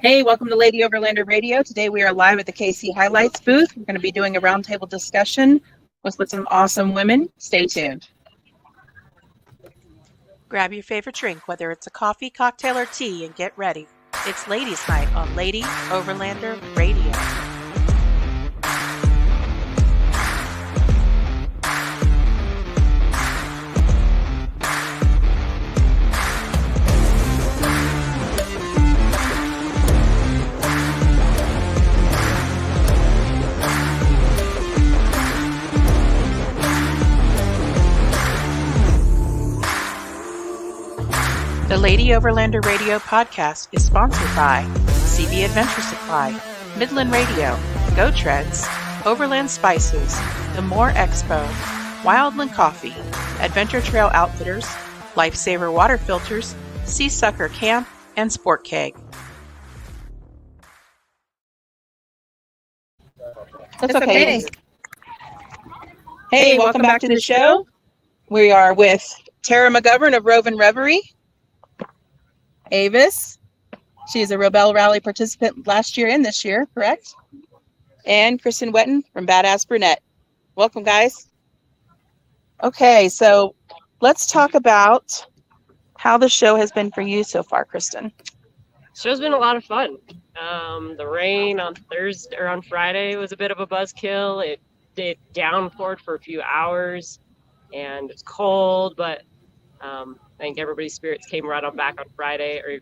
Hey, welcome to Lady Overlander Radio. Today we are live at the KC HiLites booth. We're going to be doing a roundtable discussion with some awesome women. Stay tuned. Grab your favorite drink, whether it's a coffee, cocktail, or tea, and get ready. It's Ladies' Night on Lady Overlander Radio. The Lady Overlander Radio podcast is sponsored by CB Adventure Supply, Midland Radio, Go Treads, Overland Spices, The Moore Expo, Wildland Coffee, Adventure Trail Outfitters, Lifesaver Water Filters, Sea Sucker Camp, and Sport Keg. That's okay. Hey, welcome back to the show. We are with Tara McGovern of Rovin' Reverie. Avis, she is a Rebel Rally participant last year and this year, correct? And Kristen Wetton from Badass Brunette. Welcome, guys. Okay, so let's talk about how the show has been for you so far, Kristen. Show's been a lot of fun. The rain on Thursday or on Friday was a bit of a buzzkill. It downpoured for a few hours, and it's cold, but I think everybody's spirits came right on back on Friday or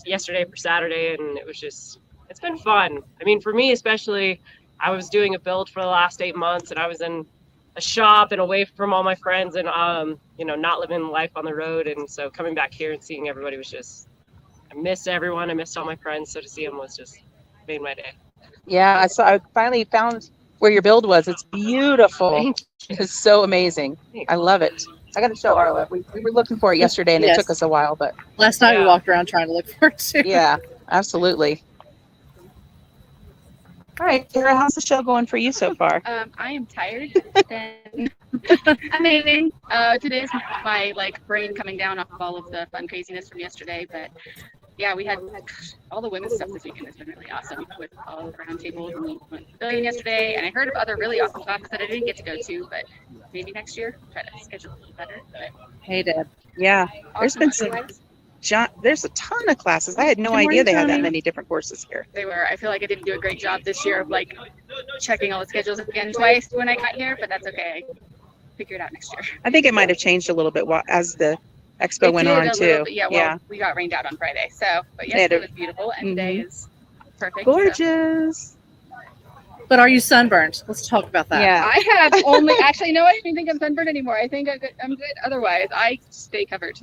yesterday for Saturday, and it's been fun. I mean, for me especially, I was doing a build for the last 8 months, and I was in a shop and away from all my friends, and not living life on the road, and so coming back here and seeing everybody was just, I missed everyone, I missed all my friends, so to see them was just made my day. Yeah, I finally found where your build was. It's beautiful. Thank you. It's so amazing. I love it. I got to show Arla. We were looking for it yesterday, and It took us a while, but last night we walked around trying to look for it too. Yeah, absolutely. All right, Tara, how's the show going for you so far? I am tired. Then amazing. Today's my brain coming down off of all of the fun craziness from yesterday, but yeah, we had all the women's stuff this weekend has been really awesome with all the round tables, and we went pavilion yesterday, and I heard of other really awesome classes that I didn't get to go to, but maybe next year try to schedule a little better. But Hey, Deb. Yeah, there's been there's a ton of classes. I had no idea they had that many different courses here. they were. I feel like I didn't do a great job this year of checking all the schedules again twice when I got here, but that's okay. I figure it out next year. I think it might have changed a little bit as the expo went on too. Yeah, we got rained out on Friday, but yesterday was beautiful, and today is perfect. Gorgeous. But are you sunburned? Let's talk about that. Yeah. I have only actually no, I don't think I'm sunburned anymore. I think I'm good. Otherwise, I stay covered.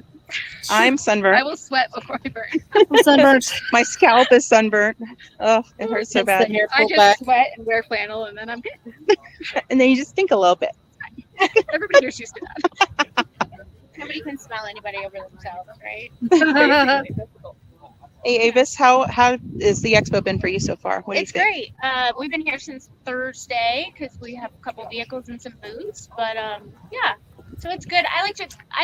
I'm sunburned. I will sweat before I burn. I'm sunburned. My scalp is sunburnt. Oh, it hurts so bad. I just sweat and wear flannel, and then I'm good. And then you just think a little bit. Everybody here's used to that. Nobody can smell anybody over themselves, right? Hey, Avis, how has the expo been for you so far? What do It's you think? great. We've been here since Thursday because we have a couple vehicles and some booths, but yeah, so it's good. I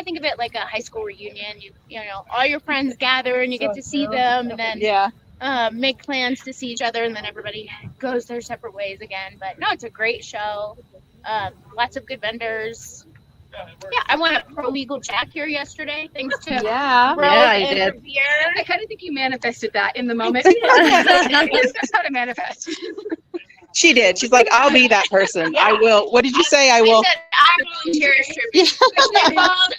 think of it like a high school reunion. You know, all your friends gather and you get to see them, and then make plans to see each other, and then everybody goes their separate ways again. But no, it's a great show. Lots of good vendors. Yeah, I won a pro legal jack here yesterday, thanks to Rose I and did. her beer. I kind of think you manifested that in the moment. That's how to manifest. She did. She's like, I'll be that person. I will. What did you say? I will. I said I volunteer as tribute. They called,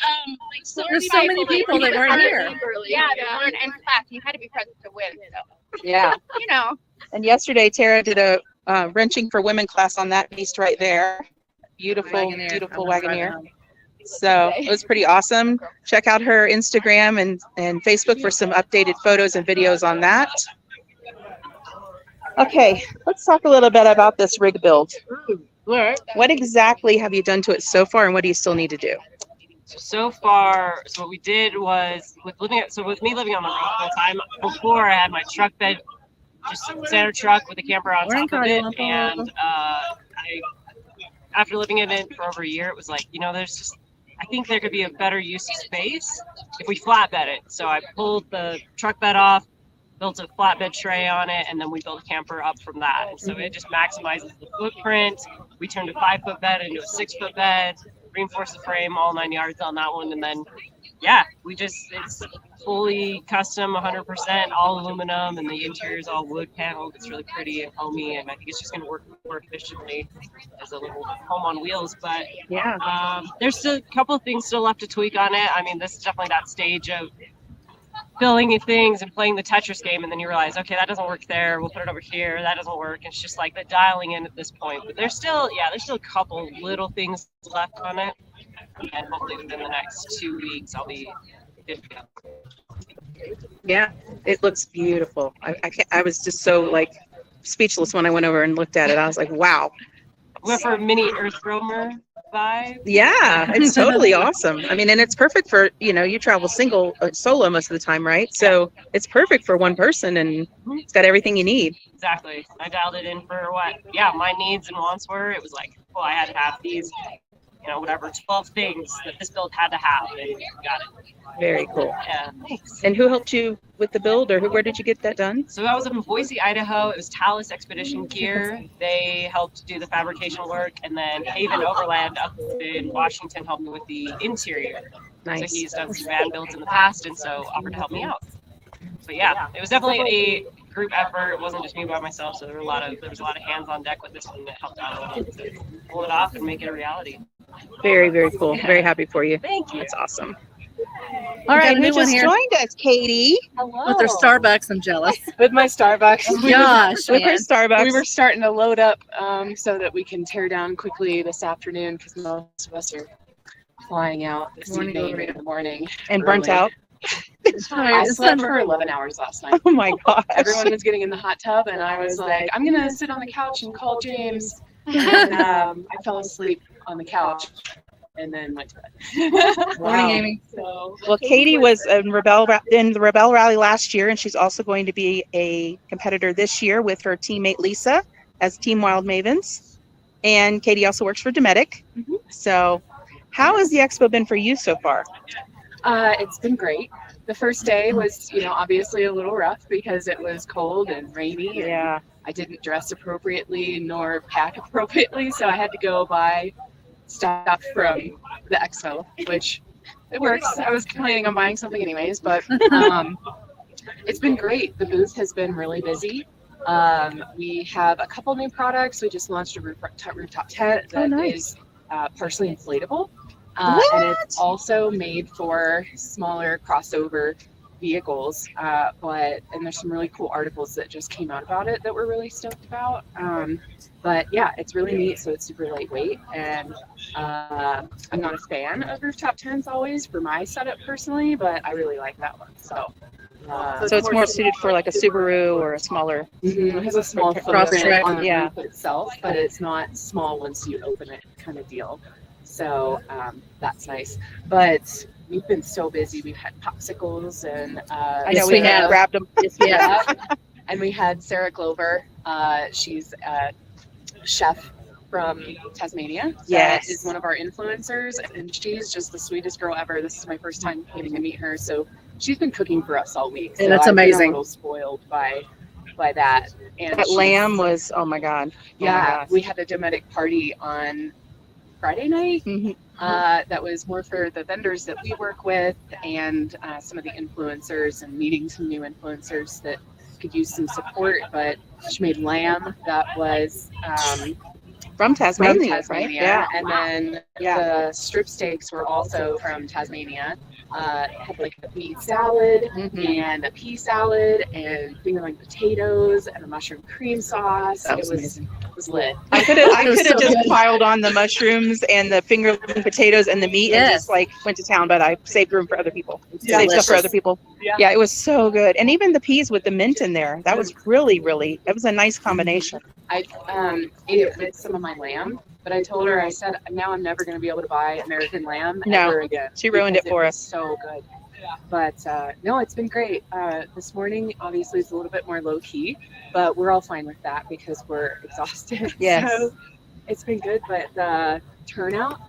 There's so many people that weren't here. Yeah, they weren't in class. You had to be present to win. So, Yeah. you know. And yesterday, Tara did a wrenching for women class on that beast right there. Beautiful Wagoneer. So it was pretty awesome. Check out her Instagram and Facebook for some updated photos and videos on that. Okay, let's talk a little bit about this rig build. What exactly have you done to it so far, and what do you still need to do? So far, what we did was with me living on the road full time. Before, I had my truck bed, just standard truck with a camper on top of it, and after living in it for over a year, it was like, there's just I think there could be a better use of space if we flatbed it. So I pulled the truck bed off, built a flatbed tray on it, and then we built a camper up from that. And so it just maximizes the footprint. We turned a 5-foot bed into a 6-foot bed, reinforced the frame, all 9 yards on that one, and then it's fully custom, 100%, all aluminum, and the interior is all wood paneled. It's really pretty and homey, and I think it's just going to work more efficiently as a little home on wheels. But there's still a couple of things still left to tweak on it. I mean, this is definitely that stage of filling in things and playing the Tetris game, and then you realize, okay, that doesn't work there. We'll put it over here. That doesn't work. It's just like the dialing in at this point. But there's still a couple little things left on it, and hopefully within the next 2 weeks, I'll be good to go. Yeah, it looks beautiful. I was just so like speechless when I went over and looked at it. I was like, wow. Went for a mini Earth Roamer vibe. Yeah, it's totally awesome. I mean, and it's perfect for, you travel solo most of the time, right? So it's perfect for one person, and it's got everything you need. Exactly. I dialed it in for my needs and wants were. It was like, well, I had to have these, 12 things that this build had to have, and got it. Very cool. Yeah, thanks. And who helped you with the build, or where did you get that done? So I was up in Boise, Idaho. It was Talus Expedition Gear. They helped do the fabrication work, and then Haven Overland up in Washington helped me with the interior. Nice. So he's done some van builds in the past, and so offered to help me out. But yeah, it was definitely a group effort. It wasn't just me by myself, so there was a lot of hands on deck with this one that helped out a little bit to pull it off and make it a reality. Very, very cool. Very happy for you. Thank you. That's awesome. All right, Who new one just here joined us, Katie? with their Starbucks. I'm jealous. With my Starbucks. Gosh, With her man. Starbucks. We were starting to load up so that we can tear down quickly this afternoon because most of us are flying out this evening in the morning. and burnt early. out. I slept for 11 hours last night. Oh my gosh. Everyone was getting in the hot tub, and I was like, I'm going to sit on the couch and call James. And I fell asleep on the couch and then went to bed. Morning, Amy. So, Well, Katie was in the Rebel Rally last year, and she's also going to be a competitor this year with her teammate Lisa as Team Wild Mavens. And Katie also works for Dometic. Mhm. So how has the expo been for you so far? it's been great. The first day was, obviously a little rough because it was cold and rainy. And Yeah. I didn't dress appropriately nor pack appropriately, so I had to go buy stuff from the expo, which it works. I was planning on buying something anyways, but it's been great. The booth has been really busy. We have a couple new products. We just launched a rooftop tent that is partially inflatable, and it's also made for smaller crossover vehicles. And there's some really cool articles that just came out about it that we're really stoked about. But yeah, it's really neat. So it's super lightweight, and I'm not a fan of rooftop tents always for my setup personally, but I really like that one. So it's more suited for like a Subaru or a smaller. It has a small Cross footprint track, on the yeah. roof itself, but it's not small once you open it, kind of deal. So that's nice. But we've been so busy. We've had popsicles and I know we had grabbed them. yeah. And we had Sarah Glover. She's a chef from Tasmania. Yes. That is one of our influencers, and she's just the sweetest girl ever. This is my first time getting to meet her, so she's been cooking for us all week. And that's amazing. I've been a little spoiled by that. And That lamb was, oh my God. yeah, we had a Dometic party on Friday night. Mhm. That was more for the vendors that we work with and some of the influencers, and meeting some new influencers that could use some support. But she made lamb that was From Tasmania, from Tasmania, right? Yeah. and then the strip steaks were also from Tasmania. Had like a meat salad Mhm. and a pea salad and fingerling potatoes and a mushroom cream sauce. That was It amazing. was lit. I could It was have so just good. piled on the mushrooms and the fingerling potatoes and the meat and Yes. just like went to town, but I saved room for other people. Yeah. Saved stuff for Delicious. other people. Yeah. It was so good. And even the peas with the mint in there, that was really, really, it was a nice combination. I ate it with some of my lamb, but I told her, I said, now I'm never going to be able to buy American lamb No, ever again. she ruined because it for was us. So good. But no, it's been great. This morning, obviously, it's a little bit more low key, but we're all fine with that because we're exhausted. Yes. So it's been good, but the turnout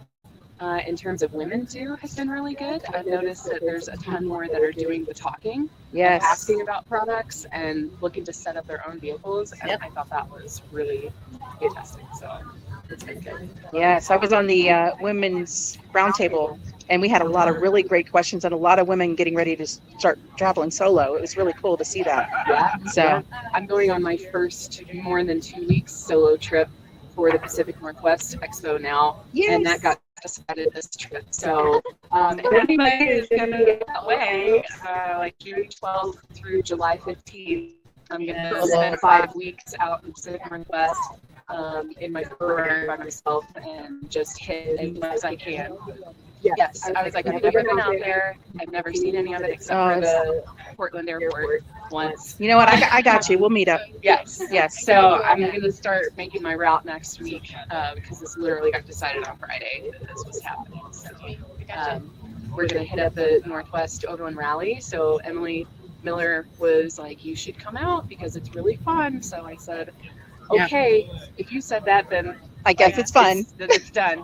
in terms of women too has been really good. I've noticed that there's a ton more that are doing the talking, Yes. asking about products and looking to set up their own vehicles. And Yep. I thought that was really fantastic. So it's been good. Yes, I was on the women's roundtable, and we had a lot of really great questions and a lot of women getting ready to start traveling solo. It was really cool to see that. Yeah. So, I'm going on my first more than 2 weeks solo trip for the Pacific Northwest Expo now, and that got decided this trip. So if anybody is going to get that way, like June 12th through July 15th, I'm going to spend 5 weeks out in the Pacific Northwest in my program by myself and just hit as much as I can. Yes, I was like, I've never been out there. I've never seen any of it except for the Portland airport once. you know what? I got you. We'll meet up. Yes. Yes. So I'm going to start making my route next week because this literally got decided on Friday that this was happening. So we're going to hit up the Northwest Overland Rally. So Emily Miller was like, you should come out because it's really fun. So I said, okay, if you said that, then I guess it's fun. Then it's done.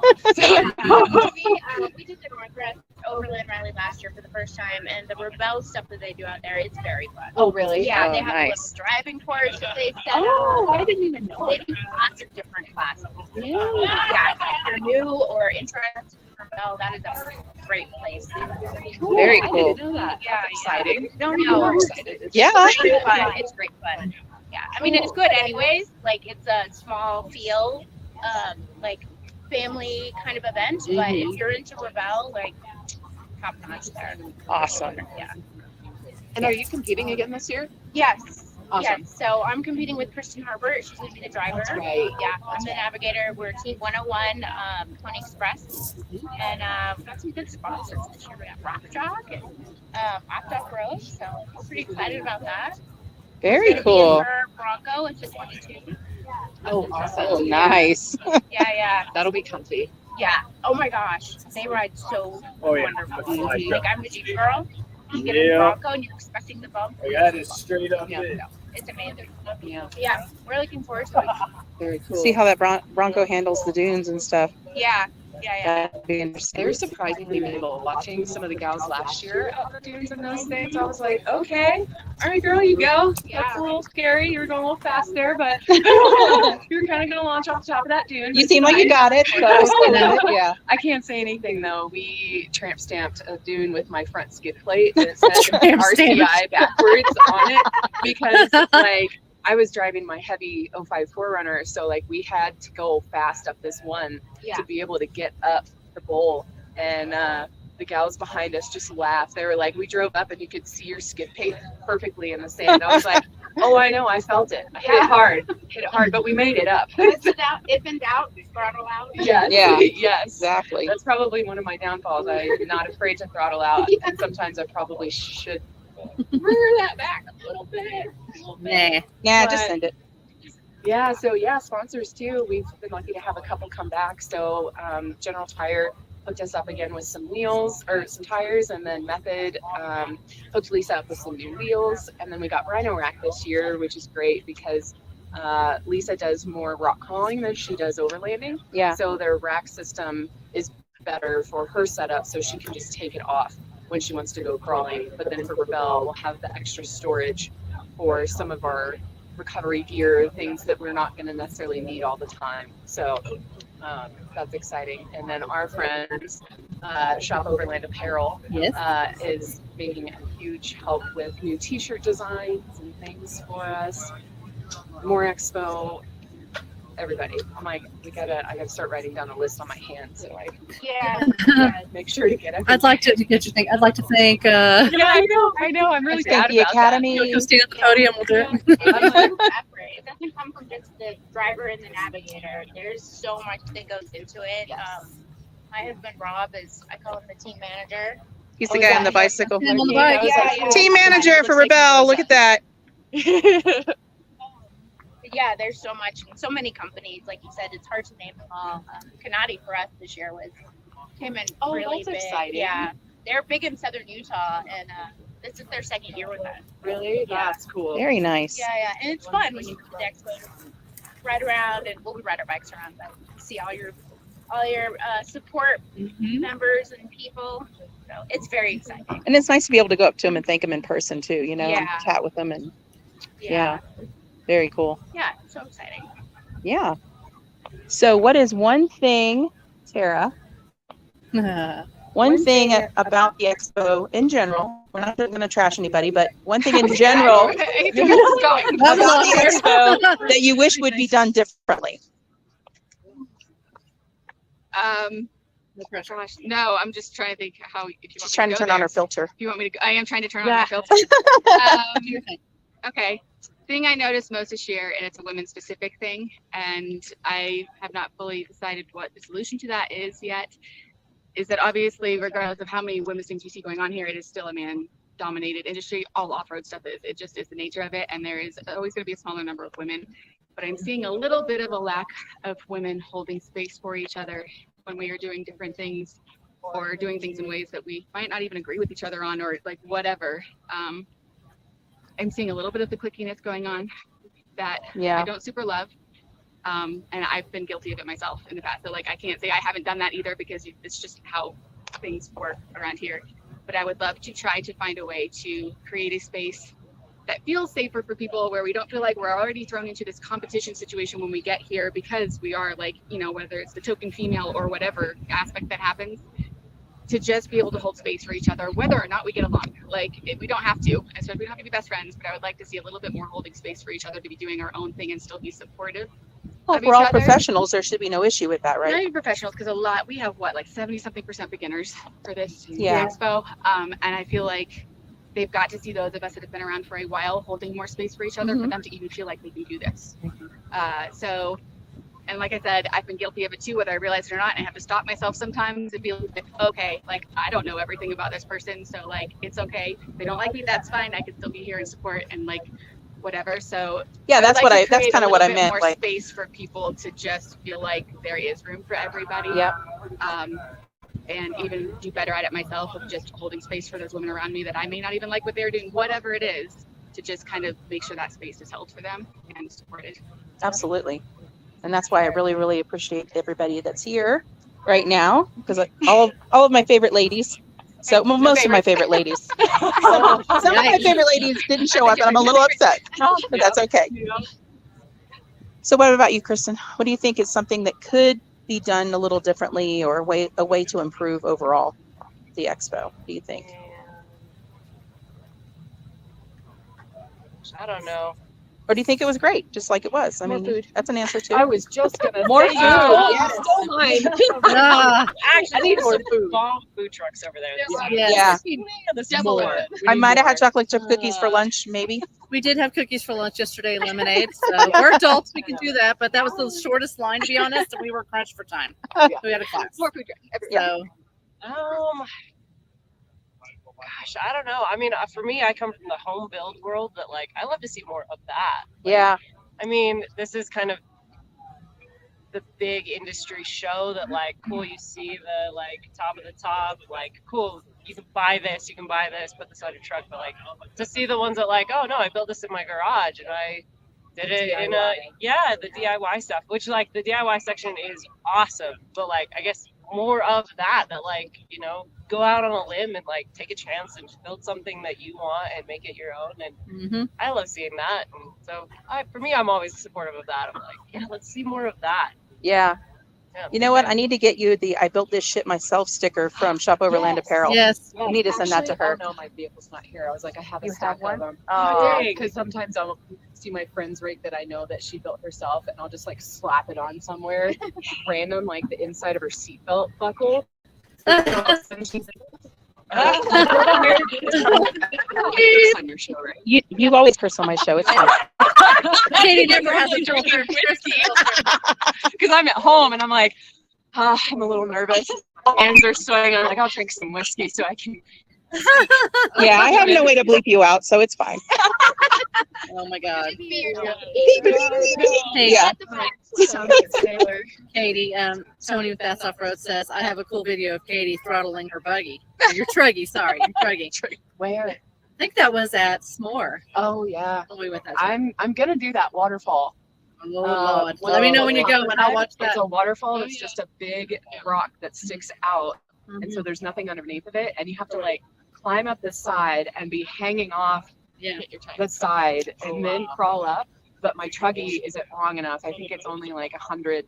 We did the Northwest Overland Rally last year for the first time, and the Rebel stuff that they do out there, it's very fun. Oh, really? Yeah, Oh, they have a nice. little driving course that they set Oh, up. I didn't even know. They do lots of different classes. Yeah, if you're new or interested in Rebel, that is a great place. Very I cool. didn't know that. Yeah, Exciting. No, No. we're excited. Yeah. It's great fun. It's great fun. Yeah, I mean, it's good anyways. Like, it's a small feel, like, family kind of event, but if you're into Rebel, like, top notch there. Awesome. Yeah. And are you competing again this year? Yes. Awesome. Yes. So I'm competing with Kristen Herbert. She's going to be the driver. That's right. Yeah. I'm the navigator. We're Team 101, 20 Express. And we've got some good sponsors this year. We got Rock Jock and Opt Road. So I'm pretty excited about that. Very It's gonna be in cool. her Bronco. It's a 22. Oh, awesome. Oh, nice. Yeah. That'll be comfy. Yeah. Oh my gosh. They ride so wonderful. Like, I'm a Jeep girl. You get in the Bronco and you're expecting the bump. That is straight up Yeah. it. It's amazing. Yeah. Yeah. We're looking forward to it. Very cool. See how that Bronco handles the dunes and stuff. Yeah. That'd be interesting. They're surprisingly nimble. Watching some of the gals last year out the dunes and those things, I was like, okay, all right, girl, you go. Yeah. That's a little scary. You were going a little fast there, but you're kind of going to launch off the top of that dune. You seem like you got it. So, yeah. I can't say anything though. We tramp stamped a dune with my front skid plate that says Tramp stamped. RCI backwards on it because like I was driving my heavy 05 4Runner, so like we had to go fast up this one to be able to get up the bowl. And the gals behind us just laughed. They were like, we drove up and you could see your skid plate perfectly in the sand. I was like, oh, I know, I felt it. I hit it hard, but we made it up. If in doubt, throttle out. Yes. Yeah. Yes. Exactly. That's probably one of my downfalls. I'm not afraid to throttle out, and sometimes I probably should rear that back a little bit. Nah. Yeah, But- just send it. Yeah, so sponsors too. We've been lucky to have a couple come back. So General Tire hooked us up again with some wheels or some tires, and then Method hooked Lisa up with some new wheels. And then we got Rhino Rack this year, which is great because Lisa does more rock crawling than she does overlanding. Yeah. So their rack system is better for her setup, so she can just take it off when she wants to go crawling. But then for Rebel, we'll have the extra storage for some of our recovery gear, things that we're not going to necessarily need all the time. So that's exciting. And then our friends, Shop Overland Apparel, Yes. is making a huge help with new t-shirt designs and things for us. More Expo, everybody. I'm like, I gotta start writing down a list on my hand so I Yeah. make sure to get everything. I'd like to get your thing. I'd like to thank. Yeah, I know. I'm really Thank sad the about Academy. You'll stand at the podium. We'll do it. It doesn't come from just the driver and the navigator. There's so much that goes into it. My husband Rob I call him the team manager. He's the guy on the bicycle. Him on the bike. Yeah. Team manager for Rebel. Look at that. Yeah, there's so many companies. Like you said, it's hard to name them all. Canati for us this year came in Oh, really that's big. exciting. Yeah, they're big in Southern Utah, and this is their second year with us. Really? Yeah. That's cool. Very nice. Yeah, and it's fun when you come to the expo, ride around, and we'll ride our bikes around, but see all all your support members and people. So it's very exciting. And it's nice to be able to go up to them and thank them in person too, and Yeah. chat with them. And Yeah. very cool. Yeah, it's so exciting. Yeah. So what is one thing, Tara, one thing about the expo in general, we're not going to trash anybody, but one thing in general about the expo that you wish would be done differently? No pressure. Gosh, no, I'm just trying to think how. If you want She's trying to turn on her filter. If you want me to, I am trying to turn on my filter. Okay. Thing I noticed most this year, and it's a women specific thing, and I have not fully decided what the solution to that is yet, is that obviously, regardless of how many women's things we see going on here, it is still a man dominated industry. All off-road stuff is. It just is the nature of it, and there is always going to be a smaller number of women. But I'm seeing a little bit of a lack of women holding space for each other when we are doing different things or doing things in ways that we might not even agree with each other on, or like whatever. I'm seeing a little bit of the clickiness going on that I don't super love. And I've been guilty of it myself in the past. So like, I can't say I haven't done that either, because it's just how things work around here. But I would love to try to find a way to create a space that feels safer for people, where we don't feel like we're already thrown into this competition situation when we get here, because we are like, whether it's the token female or whatever aspect that happens, to just be able to hold space for each other, whether or not we get along. Like, we don't have to, and so we don't have to be best friends, but I would like to see a little bit more holding space for each other, to be doing our own thing and still be supportive. Well, if we're all professionals, there should be no issue with that, right? Not even professionals, because we have like 70-something% beginners for this Yeah. expo, and I feel like they've got to see those of us that have been around for a while holding more space for each other, for them to even feel like they can do this. And like I said, I've been guilty of it too, whether I realize it or not. And I have to stop myself sometimes and be like, okay, like, I don't know everything about this person, so like, it's okay. If they don't like me, that's fine. I can still be here and support and like whatever. So yeah, that's like that's kind of what I meant. More like space for people to just feel like there is room for everybody. Yeah. And even do better at it myself, of just holding space for those women around me that I may not even like what they're doing, whatever it is, to just kind of make sure that space is held for them and supported. Absolutely. And that's why I really, really appreciate everybody that's here right now, because all of my favorite ladies. So most of my favorite ladies. Some of my favorite ladies didn't show up, and I'm a little upset, but that's okay. So what about you, Kristen? What do you think is something that could be done a little differently, or a way to improve overall the expo? What do you think? I don't know. Or do you think it was great, just like it was? I mean, food. That's an answer too. I was just gonna More say, food. yes. Stole mine. Ah, Actually, I need more food. Bomb food trucks over there. Yeah. There's more. I might have had chocolate chip cookies for lunch, maybe. we did have cookies for lunch yesterday, lemonade. So we're adults, we can do that. But that was the shortest line, to be honest, and we were crunched for time. We had a class. More food trucks. So Gosh, I don't know. I mean, for me, I come from the home build world, but like, I love to see more of that. Yeah. I mean, this is kind of the big industry show that, like, cool, you see the like top of the top, like, cool, you can buy this, put this on your truck, but like, to see the ones that like, oh no, I built this in my garage and I did it in the DIY stuff, which like the DIY section is awesome, but like, I guess more of that like, go out on a limb and like take a chance and build something that you want and make it your own. And I love seeing that. And so for me, I'm always supportive of that. I'm like, yeah, let's see more of that. Yeah. You know what? I need to get you the "I built this shit myself" sticker from Shop Overland Apparel. yes. I need to send that to her. Oh no, my vehicle's not here. I was like, I have a You stack have one? of them. Oh, Because sometimes I'll see my friend's rig that I know that she built herself, and I'll just like slap it on somewhere random, like the inside of her seatbelt buckle. And she's like, on your show, right? you always curse on my show. It's fine. Katie never has a filter. Because I'm at home and I'm like, I'm a little nervous. Hands are sweating. I'm like, I'll drink some whiskey so I can. Yeah, I have no way to bleep you out, so it's fine. Oh my God. Yeah. Katie, Tony with Fast Off Road says, I have a cool video of Katie throttling her buggy. Or your truggy, sorry. Your truggy. Where? I think that was at S'more. Oh yeah. When we went that I'm gonna do that waterfall. Oh, Lord. well, Let me know when you go, and I'll watch that. It's a waterfall Oh, that's yeah. just a big rock that sticks out, and so there's nothing underneath of it, and you have to like climb up the side and be hanging off Yeah. the side and then crawl up. But my truggy isn't long enough. I think it's only like 100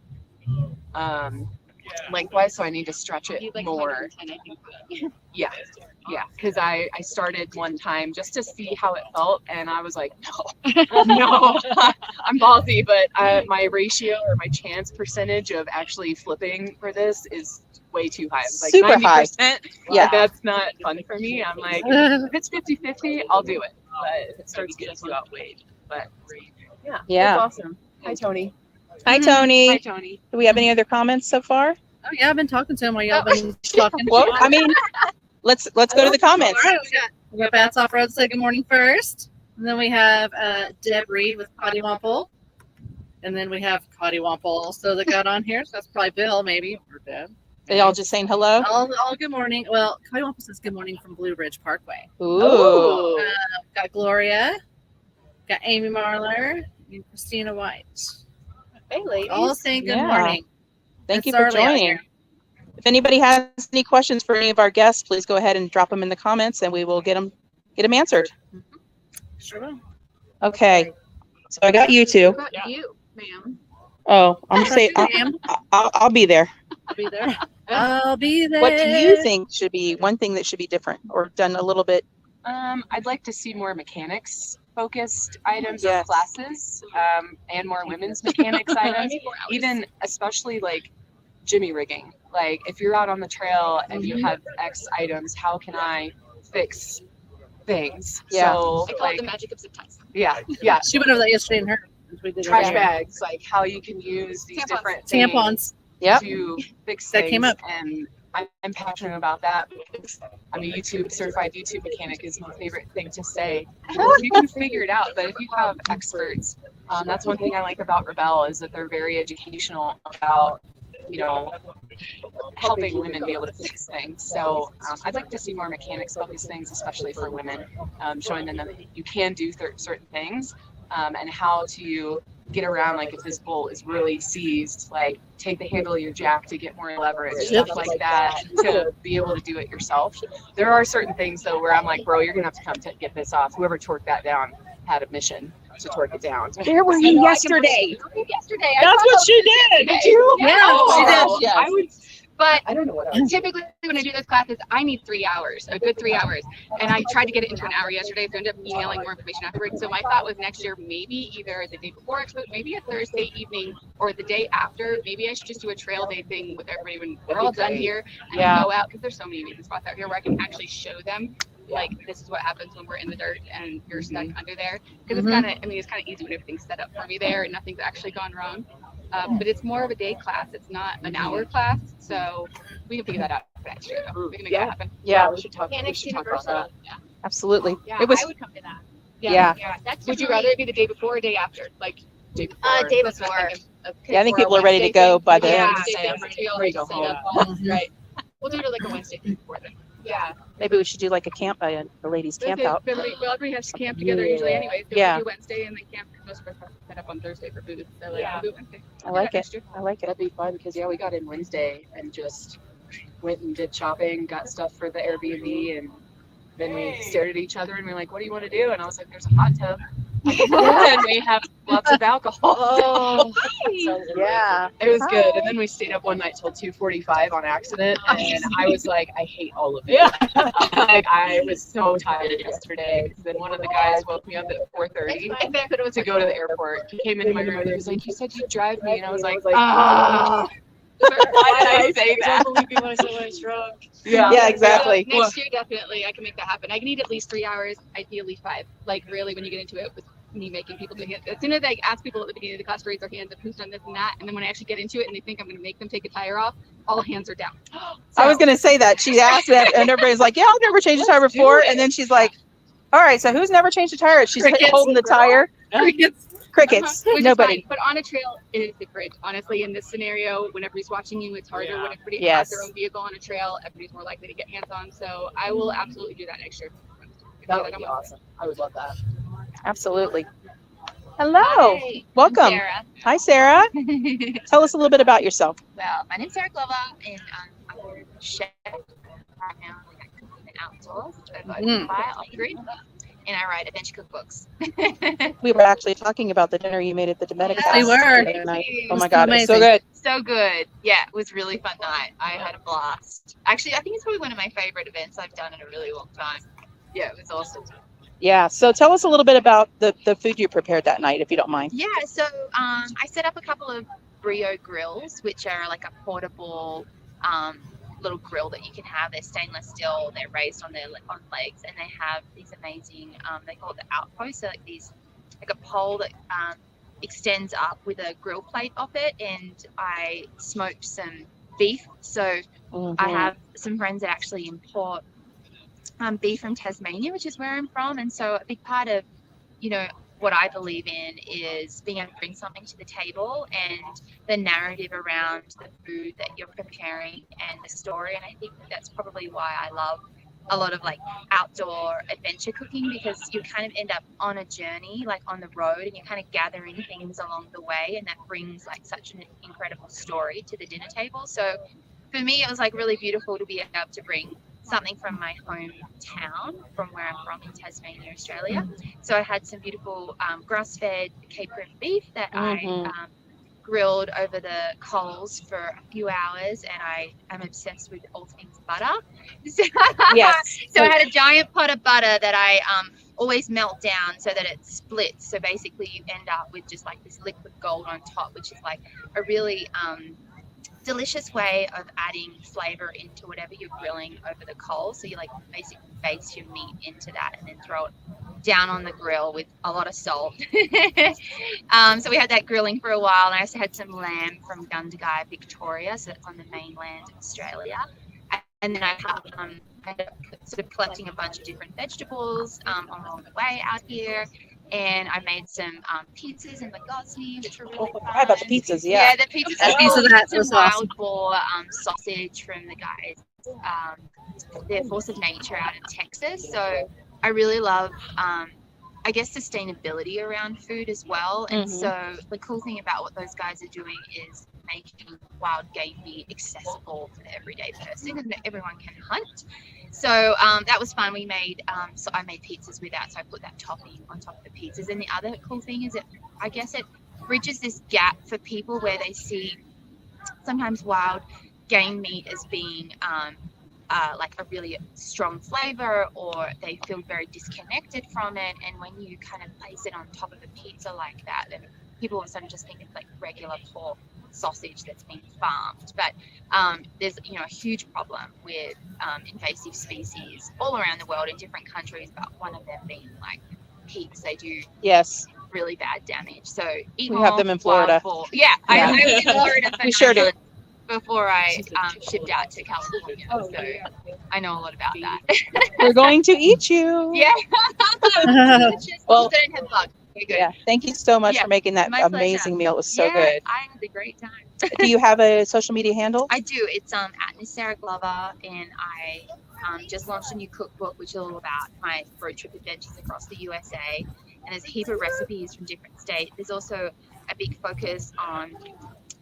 lengthwise, so I need to stretch it He's like more. 110, I think. Yeah, because I started one time just to see how it felt, and I was like, no, I'm ballsy, but my ratio or my chance percentage of actually flipping for this is way too high. It's like Super high. 90%. Yeah. That's not fun for me. I'm like, if it's 50-50, I'll do it. But if it starts getting too outweighed, but Yeah. it's awesome. Hi, Tony. Hi, Tony. Hi, Tony. Do we have any other comments so far? Oh, yeah, I've been talking to him while y'all been talking. Well, I mean, let's go to the comments. All right, we got Bats Off Road say good morning first. And then we have Deb Reed with Cottywomple. And then we have Cottywomple also that got on here. So that's probably Bill, maybe, or Deb. They all just saying hello. All good morning. Well, Cottywomple says good morning from Blue Ridge Parkway. Ooh. Got Gloria, got Amy Marler, and Christina White. Hey, ladies. All saying good Yeah. morning. Thank you It's for early out joining. here. If anybody has any questions for any of our guests, please go ahead and drop them in the comments, and we will get them answered. Sure will. Okay. So I got you two. What about you, ma'am? Oh, I'm saying Ma'am, I'll be there. I'll be there. I'll be there. What do you think should be one thing that should be different or done a little bit? I'd like to see more mechanics focused items Yes. or classes, and more women's mechanics items. Even especially like jimmy rigging. Like if you're out on the trail and you have X items, how can I fix things? Yeah. So I call it like the magic of zip ties. yeah. She went over that yesterday in her. We did Trash it. bags, like how you can use these Tampons. different things Tampons. Yep. to fix That things. came up. And I'm passionate about that because I'm a certified YouTube mechanic is my favorite thing to say. You can figure it out, but if you have experts, that's one thing I like about Rebel is that they're very educational about, helping women be able to fix things. So I'd like to see more mechanics focused things, especially for women, showing them that you can do certain things, and how to get around, like if this bolt is really seized, like take the handle of your jack to get more leverage, stuff like that, to be able to do it yourself. There are certain things though where I'm like, bro, you're gonna have to come to get this off. Whoever torqued that down had a mission to torque it down. Where were you yesterday? Yesterday. That's what she did. Did you? Yeah, she did. Oh, Yes. I would. But I don't know what I was. typically when I do those classes, I need 3 hours, a good 3 hours. And I tried to get it into an hour yesterday, so I ended up emailing more information afterwards. So my thought was next year, maybe either the day before Expo, maybe a Thursday evening or the day after. Maybe I should just do a trail day thing with everybody when we're all done here and Yeah. go out, because there's so many amazing spots out here where I can actually show them, like, this is what happens when we're in the dirt and you're stuck under there. Because it's kind of, it's kind of easy when everything's set up for me there and nothing's actually gone wrong. But it's more of a day class. It's not an hour class. So we can figure that out for next year, though. We can make that happen. Yeah, we should talk. We should talk about that. Yeah. absolutely. Yeah, It was I would come to that. Yeah. That's Would you definitely- rather it be the day before or day after? Like, Day before. day that's what I'm before. thinking. Yeah, I think For a people are ready to Wednesday go thing. by Maybe a then. Wednesday thing for you all Ready to to set go up. Right. We'll do it like a Wednesday thing before then. Yeah. Maybe we should do like a camp, the ladies camp out. Everybody has to camp together usually anyways. So Yeah. we do Wednesday and then camp, because most of us have to set up on Thursday for food. So like, Yeah. we'll do Wednesday. I like it. Next year. I like it. That'd be fun because we got in Wednesday and just went and did shopping, got stuff for the Airbnb, and then we stared at each other and we were like, "What do you want to do?" And I was like, "There's a hot tub, and we have lots of alcohol." Oh, yeah. It was good. And then we stayed up one night till 2:45 on accident, and I was like, I hate all of it. Like I was so tired yesterday. Then one of the guys woke me up at 4:30 to go to the airport. He came into my room and he was like, "You said you'd drive me," and I was like, "Ah." Why did I say that? Don't believe me when I say I was drunk. Yeah, exactly. Next year, definitely, I can make that happen. I need at least 3 hours, ideally 5. Like, really, when you get into it with me making people do it. As soon as I ask people at the beginning of the class to raise their hands of who's done this and that, and then when I actually get into it and they think I'm going to make them take a tire off, all hands are down. I was gonna say that. She asked that, and everybody's like, "Yeah, I've never changed a tire before." And then she's like, "All right, so who's never changed a tire?" She's Crickets. holding the tire. Crickets. Crickets. Which is Nobody. fine. But on a trail, it is different. Honestly, in this scenario, when everybody's watching you, it's harder. When everybody Yes. has their own vehicle on a trail, everybody's more likely to get hands on. So I will absolutely do that next year. That would be awesome. I would love that. Absolutely. Hello. Hi, Welcome. I'm Sarah. Hi, Sarah. Tell us a little bit about yourself. Well, my name's Sarah Glover, and I'm a chef right now. Like I cook in the outdoors over open fire off grid, and I write adventure cookbooks. We were actually talking about the dinner you made at the Dominican We house were. the other night. It Oh was my God, it's so amazing. good. So good. Yeah, it was a really fun night. I had a blast. Actually, I think it's probably one of my favorite events I've done in a really long time. Yeah, it was awesome. Yeah. So tell us a little bit about the food you prepared that night, if you don't mind. Yeah, so I set up a couple of Brio grills, which are like a portable little grill that you can have. They're stainless steel. They're raised on their on legs, and they have these amazing. They call it the outpost. So like these, like a pole that extends up with a grill plate off it. And I smoked some beef. So I have some friends that actually import beef from Tasmania, which is where I'm from, and so a big part of what I believe in is being able to bring something to the table and the narrative around the food that you're preparing and the story. And I think that's probably why I love a lot of like outdoor adventure cooking, because you kind of end up on a journey, like on the road, and you're kind of gathering things along the way, and that brings like such an incredible story to the dinner table. So for me, it was like really beautiful to be able to bring something from my hometown, from where I'm from in Tasmania, Australia. So I had some beautiful grass-fed Cape Rim beef that I grilled over the coals for a few hours, and I am obsessed with all things butter. Yes. So I had a giant pot of butter that I always melt down so that it splits. So basically you end up with just like this liquid gold on top, which is like a really delicious way of adding flavor into whatever you're grilling over the coal. So you like basically base your meat into that and then throw it down on the grill with a lot of salt. So we had that grilling for a while, and I also had some lamb from Gundagai, Victoria, so that's on the mainland of Australia. And then I ended up sort of collecting a bunch of different vegetables along the way out here. And I made some pizzas in Bogosni, which were really fun. How about the pizzas? Yeah. Yeah, the pizzas. That piece of that some was wild awesome. boar sausage from the guys, their Force of Nature out in Texas. So I really love, I guess, sustainability around food as well. And so the cool thing about what those guys are doing is making wild game meat accessible to the everyday person, and everyone can hunt. So that was fun. We made, so I made pizzas with that. So I put that topping on top of the pizzas. And the other cool thing is I guess it bridges this gap for people where they see sometimes wild game meat as being like a really strong flavor, or they feel very disconnected from it. And when you kind of place it on top of a pizza like that, then people all of a sudden just think it's like regular pork sausage that's been farmed. But there's a huge problem with invasive species all around the world in different countries, but one of them being like pigs. They do really bad damage. So we have them in Florida. I was in Florida for we sure do. Before I shipped out to California. So I know a lot about that. We're going to eat you. Yeah. Well, didn't have bugs. Okay, good. Yeah. Thank you so much for making that amazing meal. It was so good. I had a great time. Do you have a social media handle? I do. It's at Miss Sarah Glover, and I just launched a new cookbook, which is all about my road trip adventures across the USA. And there's a heap of recipes from different states. There's also a big focus on,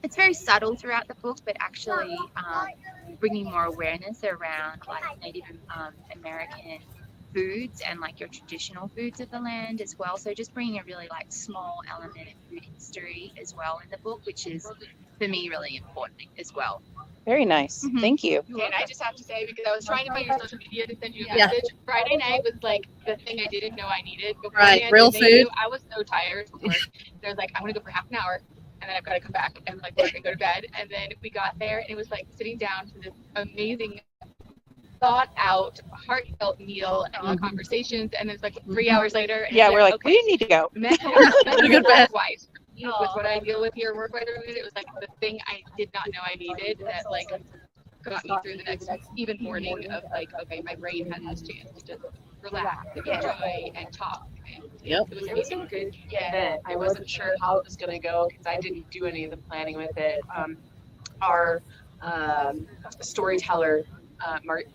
it's very subtle throughout the book, but actually bringing more awareness around like Native American foods and like your traditional foods of the land as well. So just bringing a really like small element of food history as well in the book, which is for me really important as well. Very nice. Thank you. And I just have to say, because I was trying to find your social media to send you a message, Friday night was like the thing I didn't know I needed. Real food. I was so tired from work. I was like, I'm going to go for half an hour, and then I've got to come back and like work and go to bed. And then we got there, and it was like sitting down to this amazing, thought out, heartfelt meal and all conversations. And it's like 3 hours later. And we're like, we need to go. Mental work-wise, with what I deal with here work-wise, it was like the thing I did not know I needed that like got me through the next even morning of like, okay, my brain has this chance to just relax and enjoy and talk. And it was so good. Yeah, I wasn't sure how it was going to go because I didn't do any of the planning with it. Our storyteller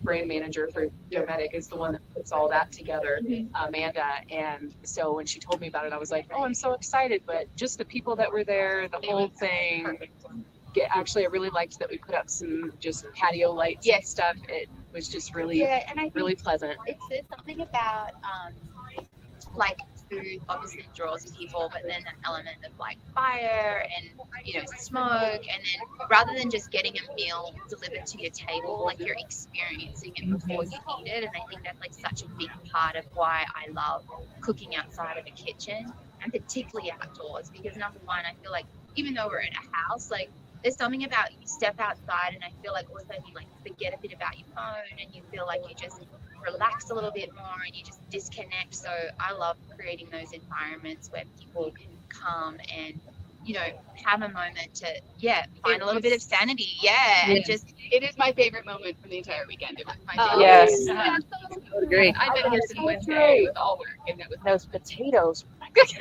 brand manager for Dometic, is the one that puts all that together, Amanda. And so when she told me about it, I was like, oh, I'm so excited. But just the people that were there, the whole thing. Actually, I really liked that we put up some just patio lights and stuff. It was just really, and I think really pleasant. it says something about like food obviously draws people, but then an element of like fire and smoke, and then rather than just getting a meal delivered to your table, like you're experiencing it before you eat it. And I think that's like such a big part of why I love cooking outside of a kitchen, and particularly outdoors, because number one, I feel like even though we're in a house, like there's something about you step outside, and I feel like all of a sudden you like forget a bit about your phone, and you feel like you just relax a little bit more, and you just disconnect. So I love creating those environments where people can come and have a moment to find a little bit of sanity, and just It is my favorite moment from the entire weekend. It was my favorite. Yes. I would agree. I've been here since Wednesday with all work, and it was Those potatoes.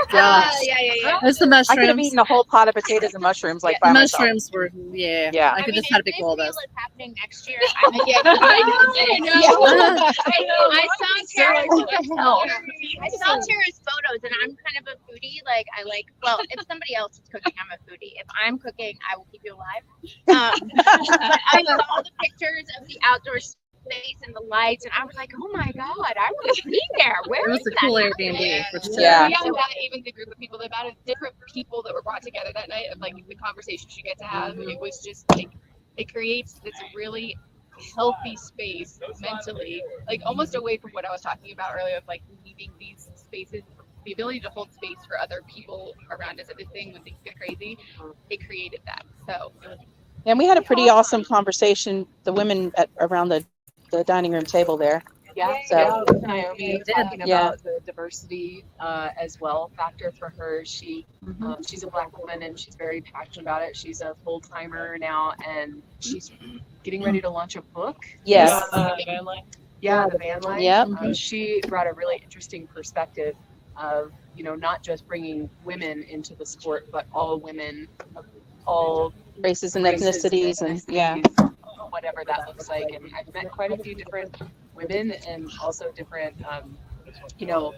Gosh. yeah. It's the I could have mushrooms. eaten a whole pot of potatoes and mushrooms like The by myself. mushrooms were, Yeah. I could just have a big bowl of those. Is happening next year. I saw Tara's photos, and I'm kind of a foodie. Like if somebody else is cooking, I'm a foodie. If I'm cooking, I will keep you alive. But I saw the pictures of the outdoor space and the lights, and I was like, oh my god, I want to be there. Where It was is a that cool happening? Airbnb for sure. Yeah. beyond that, even the group of people, the amount of different people that were brought together that night, of like the conversations you get to have, it was just like it creates this really healthy space mentally, like almost away from what I was talking about earlier of like leaving these spaces. The ability to hold space for other people around us at this thing when things get crazy, it created that. So it was And we had a pretty awesome conversation, the women around the dining room table there. Yeah, So- with Naomi talking Yeah. about the diversity as well factor for her. She's a Black woman, and she's very passionate about it. She's a full timer now, and she's getting ready to launch a book. Yes. Yeah, the van life. Yep. She brought a really interesting perspective of not just bringing women into the sport, but all women of all Races and races ethnicities and yeah. ethnicities, whatever that looks like. And I've met quite a few different women, and also different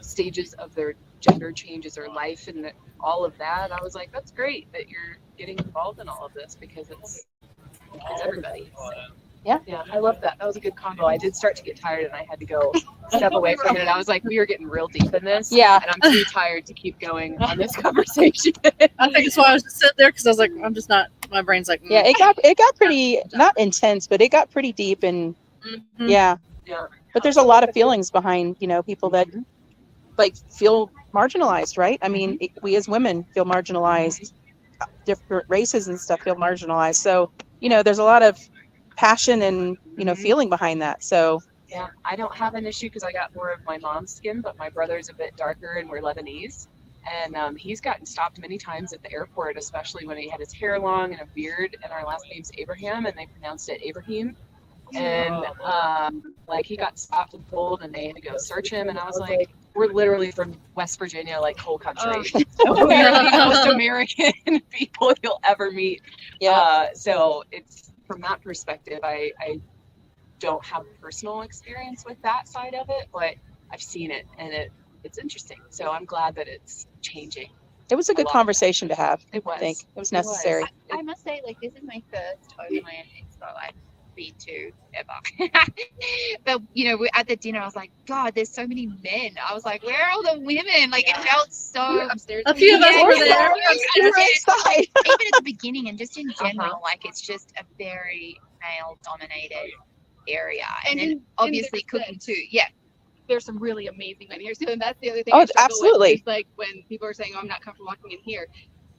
stages of their gender changes or life, and all of that. I was like, that's great that you're getting involved in all of this, because it's everybody. So, Yeah. I love that. That was a good combo. I did start to get tired, and I had to go step away from it. And I was like, we are getting real deep in this. Yeah. And I'm too tired to keep going on this conversation. I think that's why I was just sitting there, because I was like, I'm just not. My brain's like, Yeah, it got pretty not intense, but it got pretty deep, and yeah. Yeah. But there's a lot of feelings behind, people that like feel marginalized, right? I mean, we as women feel marginalized, different races and stuff feel marginalized. So, there's a lot of passion and, feeling behind that. So, Yeah, I don't have an issue because I got more of my mom's skin, but my brother's a bit darker, and we're Lebanese. And he's gotten stopped many times at the airport, especially when he had his hair long and a beard, and our last name's Abraham, and they pronounced it Abraham. And he got stopped and pulled, and they had to go search him. And I was like, we're literally from West Virginia, like coal country. So we're the most American people you'll ever meet. yeah. So it's from that perspective, I don't have personal experience with that side of it, but I've seen it, and it's interesting. So I'm glad that it's changing. It was a good conversation to have. It was. I think it was necessary. I must say, like, this is my first Overland Expo I've been to ever. But we're at the dinner, I was like, God, there's so many men. I was like, where are all the women? Like, it felt so upstairs. A few of us were there. Inside. Even at the beginning and just in general, like, it's just a very male dominated area. And then obviously cooking too. Yeah. There's some really amazing men here too, and that's the other thing. Oh, I struggle with, absolutely. is like when people are saying, "Oh, I'm not comfortable walking in here."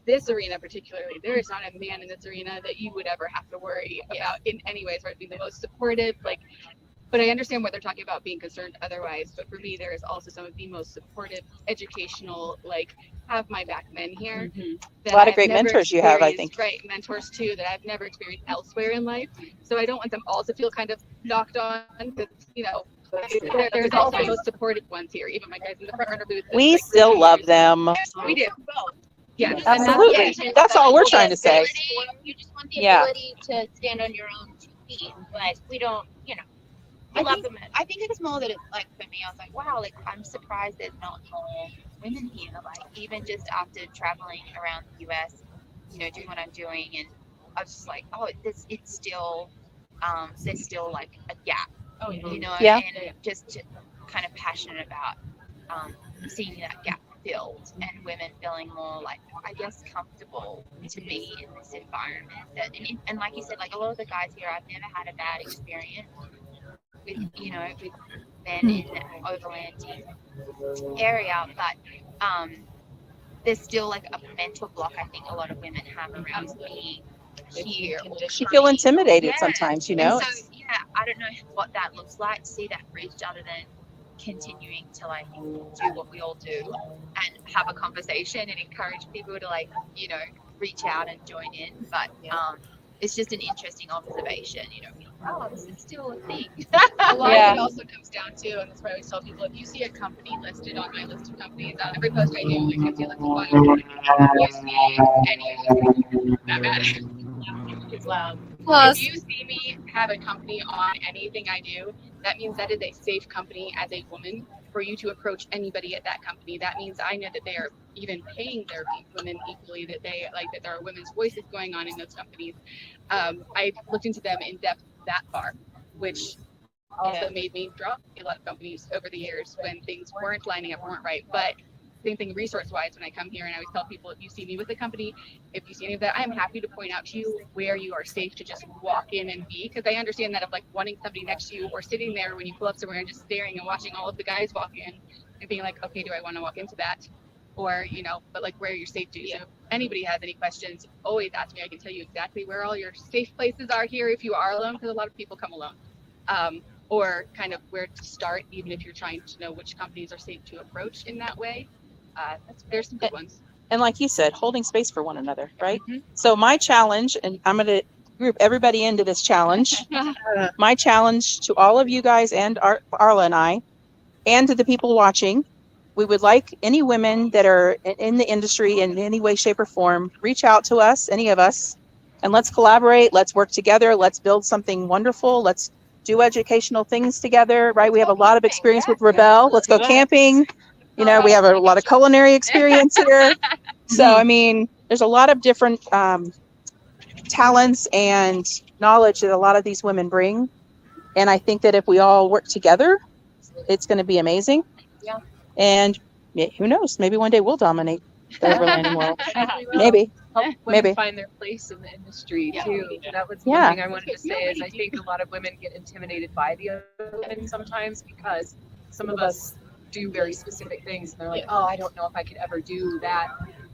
This arena, particularly, there is not a man in this arena that you would ever have to worry about in any ways, right? Being the most supportive, like. But I understand what they're talking about being concerned otherwise. But for me, there is also some of the most supportive, educational, like have my back men here. A lot of great mentors you have, I think. Right, mentors too that I've never experienced elsewhere in life. So I don't want them all to feel kind of knocked on, because there's also those supportive ones here. Even my guys in the front runner booth. We still love them. We do. Yeah, Absolutely. That's all we're trying to say. You just want the Yeah. ability to stand on your own 2 feet, but we don't, I love the men. I think it's more that it's like for me, I was like, wow, like I'm surprised there's not more women here. Like even just after traveling around the US, you know, doing what I'm doing, and I was just like, oh, it's still, there's still like a gap, Oh, yeah. you know, Yeah. and just kind of passionate about seeing that gap filled and women feeling more like, I guess, comfortable to be in this environment. And like you said, like a lot of the guys here, I've never had a bad experience with, you know, with men in the Overland area, but there's still like a mental block I think a lot of women have around being here. You feel intimidated Yeah. sometimes, you And know. so, yeah, I don't know what that looks like to see that bridge other than continuing to like do what we all do and have a conversation and encourage people to like, you know, reach out and join in. But it's just an interesting observation, you know, oh, this is still a thing. A lot Yeah. of it also comes down to, and that's why I always tell people, if you see a company listed on my list of companies, every post I do, like I feel like a you see any of that matters. It's loud. Plus, If you see me have a company on anything I do, that means that is a safe company as a woman for you to approach anybody at that company. That means I know that they are even paying their women equally, that they like that there are women's voices going on in those companies. I looked into them in depth that far, which also made me drop a lot of companies over the years when things weren't lining up, weren't right. But same thing resource-wise when I come here, and I always tell people, if you see me with a company, if you see any of that, I am happy to point out to you where you are safe to just walk in and be, because I understand that of like wanting somebody next to you or sitting there when you pull up somewhere and just staring and watching all of the guys walk in and being like, okay, do I want to walk into that? Or, you know, but like where you're safe to. So if anybody has any questions, always ask me. I can tell you exactly where all your safe places are here if you are alone, because a lot of people come alone. Or kind of where to start, even if you're trying to know which companies are safe to approach in that way. There's some good ones. And like you said, holding space for one another, right? Mhm. So my challenge, and I'm going to group everybody into this challenge. My challenge to all of you guys and Arla and I, and to the people watching, we would like any women that are in the industry in any way, shape, or form, reach out to us, any of us, and let's collaborate. Let's work together. Let's build something wonderful. Let's do educational things together, right? We have a lot of experience with Rebel. Let's go camping. You know, we have a lot of culinary experience here. So, I mean, there's a lot of different talents and knowledge that a lot of these women bring. And I think that if we all work together, it's going to be amazing. Yeah. And who knows? Maybe one day we'll dominate the overlanding world. Maybe. Help women Maybe. find their place in the industry too. That was Yeah. one thing I wanted to say is I think a lot of women get intimidated by the other women sometimes because some of us do very specific things and they're like, oh, I don't know if I could ever do that.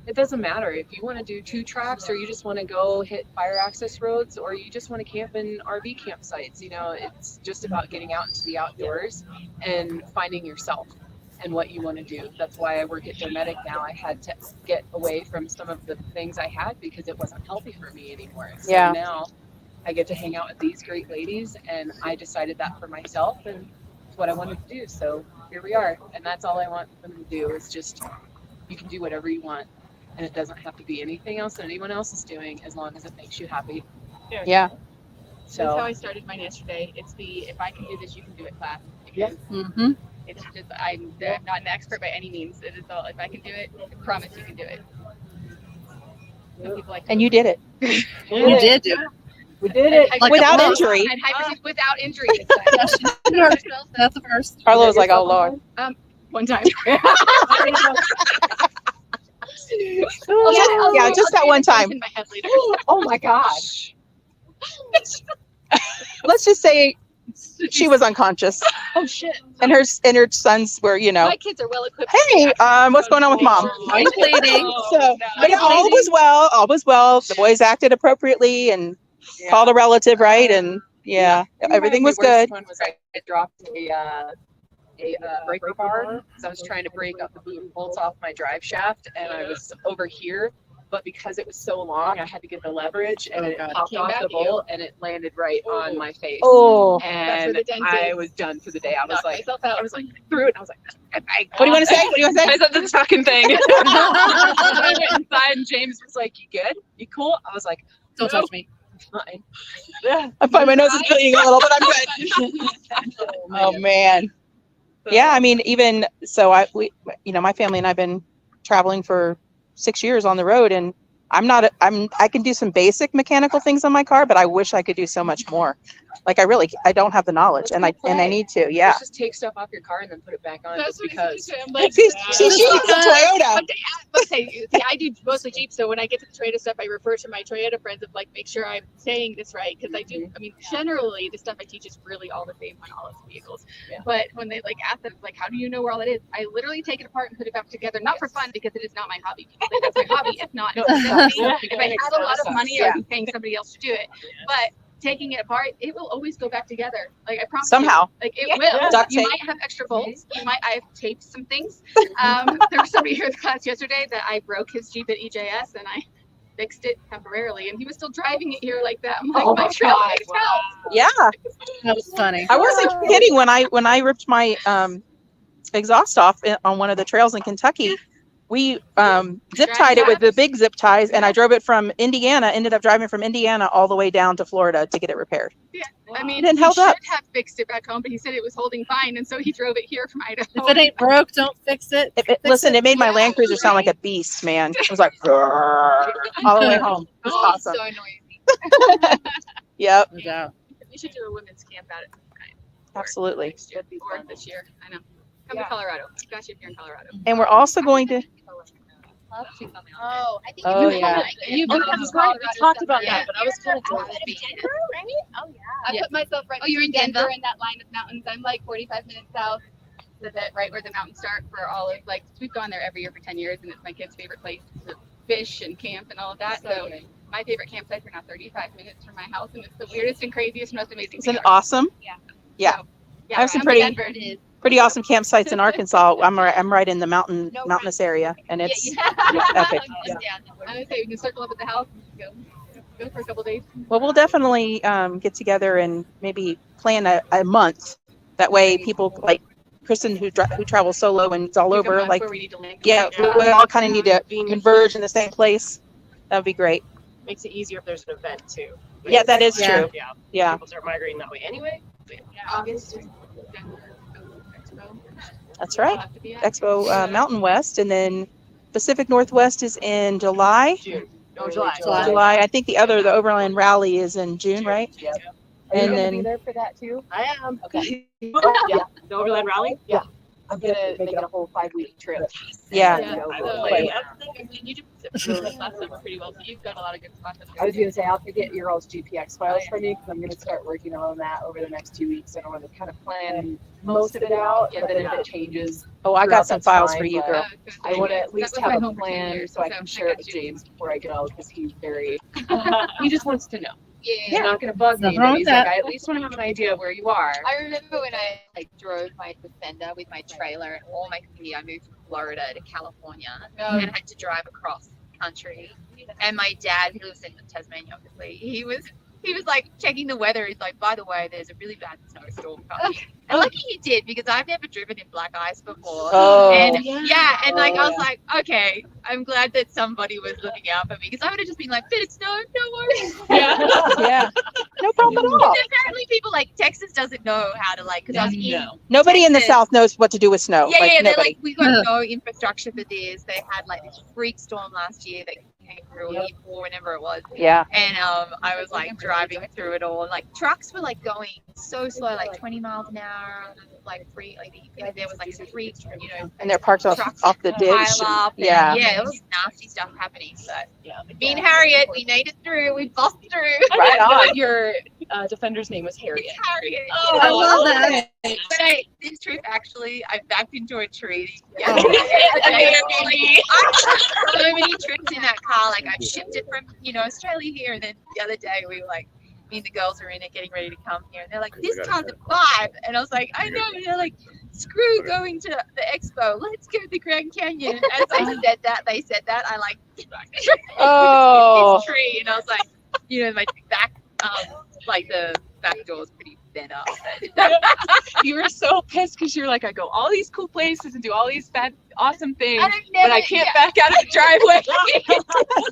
It doesn't matter if you want to do 2 tracks or you just want to go hit fire access roads or you just want to camp in RV campsites. You know, it's just about getting out into the outdoors and finding yourself and what you want to do. That's why I work at Domedic now. I had to get away from some of the things I had because it wasn't healthy for me anymore. So Yeah. now I get to hang out with these great ladies and I decided that for myself and it's what I wanted to do. So here we are. And that's all I want them to do is just, you can do whatever you want. And it doesn't have to be anything else that anyone else is doing as long as it makes you happy. Yeah. That's how So I started mine yesterday. It's the if I can do this, you can do it class. Yeah. Mm-hmm. It's just I'm not an expert by any means. It is all if I can do it, I promise you can do it. Some people like to And you did it. you did do it. we did it. Like Without a- injury. And without injury. This time. That's the first. Arlo was like, oh, Lord. One time. Yeah, just that one time. In my head later. Oh my gosh. Let's just say she was unconscious. Oh shit. And her sons were, you know, My kids are well equipped. hey, what's going on with mom? I'm bleeding. So, but all was well. All was well. The boys acted appropriately and called a relative, right? And everything was My worst good. one was I dropped a breaker bar because I was trying to break up the boot and bolts off my drive shaft and I was over here, but because it was so long I had to get the leverage and it popped Came off back the to you. bolt and it landed right on my face. Oh, And That's where the dent I is. was done for the day. I was Knocked like, myself out. I was like through it. And I was like, what do you want to say? What do you want to say? I said this fucking thing. I went inside and James was like, you good? You cool? I was like, Don't touch me. Fine. I'm fine. My nose is bleeding a little, but I'm good. Oh man. Yeah, I mean, even so, my family and I've been traveling for 6 years on the road, and I can do some basic mechanical things on my car, but I wish I could do so much more. Like I don't have the knowledge, and I need to. Yeah. Let's just take stuff off your car and then put it back on. That's Just what I because. said to him. Like, She's a Toyota. See, I do mostly Jeep, so when I get to the Toyota stuff, I refer to my Toyota friends of like, make sure I'm saying this right, because I do. I mean, generally the stuff I teach is really all the same on all of the vehicles. Yeah. But when they like ask them, like, how do you know where all that is? I literally take it apart and put it back together, not for fun, because it is not my hobby. People think that's my hobby. It's not. It's necessity. If I had a lot of money, I'd be paying somebody else to do it. But taking it apart, it will always go back together. Like I promise. Somehow. You, like it will. Duct You tape. might have extra bolts. I have taped some things. There was somebody here in the class yesterday that I broke his Jeep at EJS and I fixed it temporarily, and he was still driving it here like that. I'm like, my trail makes help. Yeah. That was funny. I wasn't kidding when I ripped my exhaust off on one of the trails in Kentucky. We zip tied it with the big zip ties, and I drove it from Indiana. Ended up driving from Indiana all the way down to Florida to get it repaired. Yeah, I mean, It didn't he held should up. have fixed it back home, but he said it was holding fine, and so he drove it here from Idaho. If it ain't broke, don't fix it. Listen, it made my Land Cruiser sound like a beast, man. It was like all the way home. It was awesome. So annoying. Yep, No doubt. We should do a women's camp at it. Absolutely. Next year, or this year. I know. Come to Colorado. Got you if you're in Colorado. And we're also going to. Oh, I think Oh, yeah. You talked about that, but I was kind of Oh, yeah. I put myself right. Oh, you're in Denver Denver? in that line of mountains. I'm like 45 minutes south. That's it, right where the mountains start for all of like. We've gone there every year for 10 years, and it's my kids' favorite place to fish and camp and all of that. So my favorite campsites are now 35 minutes from my house, and it's the weirdest and craziest, most amazing. Isn't thing it ever. awesome? Yeah. So, I have some I'm pretty- in Denver. It is. Pretty awesome campsites in Arkansas. I'm right in the mountainous area, and it's epic. I would say we can circle up at the house and go for a couple days. Well, we'll definitely get together and maybe plan a month. That way, people like Kristen who travels solo and it's all Pick a over. month Like, where we need to link. yeah, we all kind of need to converge in the same place. That would be great. makes it easier if there's an event too. Yeah, that is Yeah. true. Yeah. Yeah, People start migrating that way anyway. August is Denver Expo. that's I'll right. have to be at. Expo Mountain West, and then Pacific Northwest is in July. June. No, July. July. I think the Overland Rally is in June, right? Yeah. And Are you gonna then- be there for that too? I am. Okay. Yeah. The Overland Rally? I'm gonna make it a whole 5-week trip. Yeah. Yeah. So, So, like, you do last summer pretty well. So you've got a lot of good spots. I was gonna say I'll have to get your all's GPX files for me because I'm gonna start working on that over the next 2 weeks, and I want to kind of plan most of it out. But then if it changes, Oh, I got throughout some that files time, for you, but girl. I want to at least That was my have a home for 10 plan years, so I so can I share it got with you. James before I go because he's very. He just wants to know. Yeah. He's not gonna bug me, Nothing wrong but with he's that. like, I at least want to have an idea of where you are. I remember when I drove my Defender with my trailer and all my gear. I moved from Florida to California and had to drive across the country. And my dad, who lives in Tasmania, obviously, he was like checking the weather. He's like, by the way, there's a really bad snowstorm coming. And lucky he did because I've never driven in black ice before. Oh. And and like I was like, okay, I'm glad that somebody was looking out for me because I would have just been like, bit of snow, no worries. Yeah. No problem at all. Because apparently people like Texas doesn't know how to like because I was in Nobody in the Texas. South knows what to do with snow. Yeah, Like, they're nobody. like, we got no infrastructure for this. They had like this freak storm last year that came through, or whenever it was. Yeah. And I was like driving through it all. Like trucks were like going so slow, like 20 miles an hour, like free. Like there was like three, And they're parked off the ditch. pile up. And, Yeah. yeah, it was nasty stuff happening. But me and Harriet, we made it through. We busted through. Right on. Your Defender's name was Harriet. It's Harriet. Oh, I love that. But this trip actually, I backed into a tree. Oh. I had so many trips in that car. Like I shipped it from, Australia here, and then the other day we were like, me and the girls were in it getting ready to come here, and they're like, this car's a 5, and I was like, I know, and they're like, screw going to the expo, let's go to the Grand Canyon. And as I said that, they said that, I like Oh. this tree, and I was like, my back, like the back door is pretty better. You were so pissed because you're like, I go all these cool places and do all these awesome things, And but I can't back out of the driveway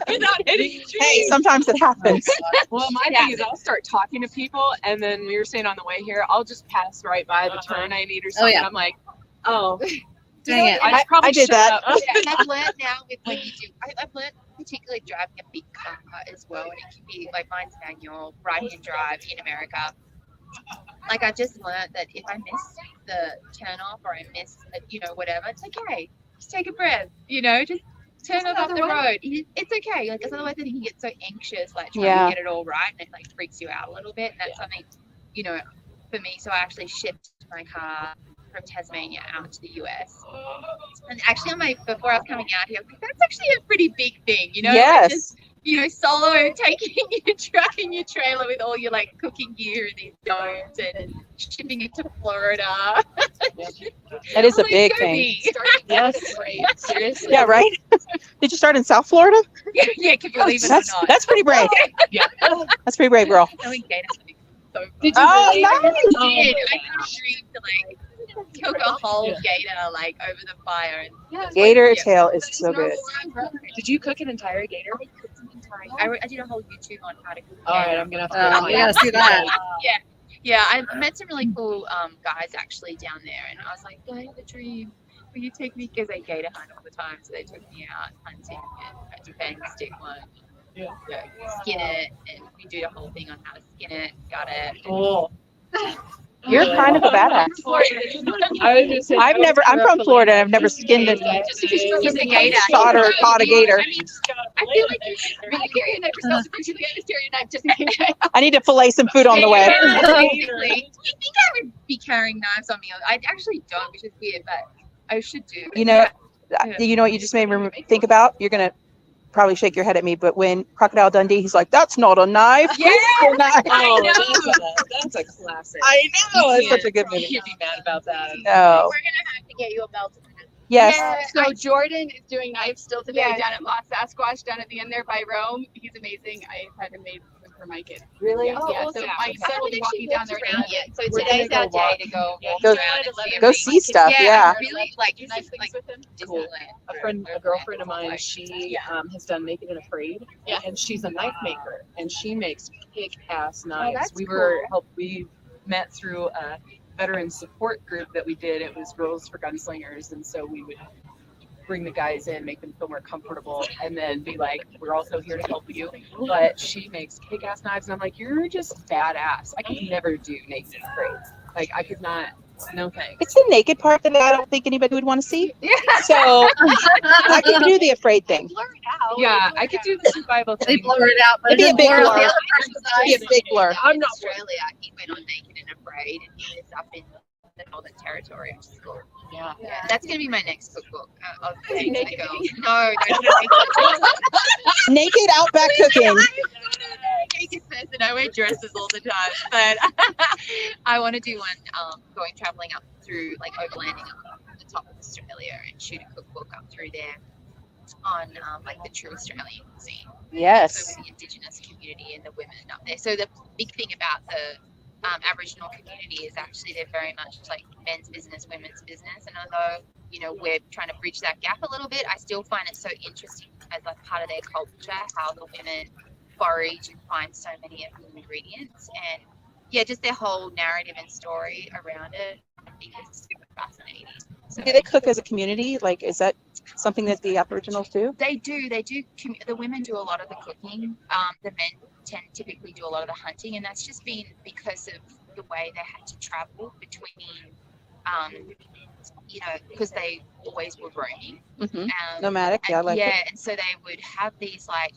without hitting trees. Hey, sometimes it happens. Well, my thing is I'll start talking to people, and then we were saying on the way here, I'll just pass right by the turn I need or something. yeah. I'm like, oh, Dang it. I probably I did shut that. up. And I've learned now with when you do, I've learned particularly driving a big car as well, and it can be like mine's manual, right-hand drive in America. Like I just learned that if I miss the turn off or I miss, whatever, it's okay. Just take a breath, just turn off the road. It's okay. Like, because otherwise, I think you get so anxious, like trying to get it all right, and it like freaks you out a little bit. And that's something, for me. So I actually shipped my car from Tasmania out to the US. And actually, before I was coming out here, I was like, that's actually a pretty big thing, Yes. Like just, solo taking your truck and your trailer with all your like cooking gear and these domes and shipping it to Florida. That is a Like, big go thing. me. Yes, right. Seriously. Yeah, right? Did you start in South Florida? Yeah, can you believe it or not? That's pretty brave. Yeah. That's pretty brave, girl. I think Gator's gonna be so fun. Did you Oh, really? nice. I did. I could dream to like cook a whole gator like over the fire. And Gator tail is so good. Did you cook an entire gator? I cooked some entire. I did a whole YouTube on how to cook. All right, I'm gonna have to. You gotta see that. Yeah, I met some really cool guys actually down there, and I was like, I have a dream. Will you take me? Because they gator hunt all the time, so they took me out hunting and had to bang stick one. Skin it, and we do the whole thing on how to skin it, gut it. Oh. You're kind of a badass. I was just saying, I'm from Florida. I've never skinned a shot or caught a gator. I feel like you carry a knife yourself, but you gotta carry a knife just in case. I need to fillet some food on the way. Basically, you think I would be carrying knives on me? I actually don't, which is weird, but I should do. You know what you just made me think about? You're going to probably shake your head at me, but when Crocodile Dundee, he's like, that's not a knife. Yeah, that's a classic. I know. It's such a good You movie. can't be mad about that. No. We're gonna have to get you a belt. Yes. So Jordan is doing knives still today down at Lost Sasquatch down at the end there by Rome. He's amazing. I had him made for my kid. Really? Yeah. So my son will be walking down there now. So today's our day to go walk Go- around and see Go see stuff. Yeah. I really like Nice things with him. Cool. A girlfriend of mine, she has done Naked and Afraid, and she's a knife maker, and she makes kick-ass knives. that's We met through a veteran support group that we did. It was Girls for Gunslingers, and so we would bring the guys in, make them feel more comfortable, and then be like, we're also here to help you. But she makes kick-ass knives, and I'm like, you're just badass. I could never do Naked and Afraid. Like, I could not. No thanks. It's the naked part that I don't think anybody would want to see. So I can do the afraid thing. Yeah, I could do the survival They thing. blur it out, but It'd be a big blur out blur. the other person's It'd be a big blur. I'm not Australia. He went on Naked and Afraid, and he was up in the Northern Territory, which is cool. Yeah. That's gonna be my next cookbook of things to go. No, no. Naked outback cooking. Naked person. I wear dresses all the time, but I want to do one going traveling up through like overlanding up the top of Australia and shoot a cookbook up through there on like the true Australian scene. Yes. So with the Indigenous community and the women up there. So the big thing about the Aboriginal community is actually they're very much like men's business, women's business. And although, we're trying to bridge that gap a little bit, I still find it so interesting as like part of their culture, how the women forage and find so many of the ingredients. And yeah, just their whole narrative and story around it, I think is super fascinating. So Do they cook as a community? Like, is that something that the Aboriginals do? They do. The women do a lot of the cooking. The men typically do a lot of the hunting, and that's just been because of the way they had to travel between, because they always were roaming. Mm-hmm. Nomadic, yeah, I like it. and so they would have these like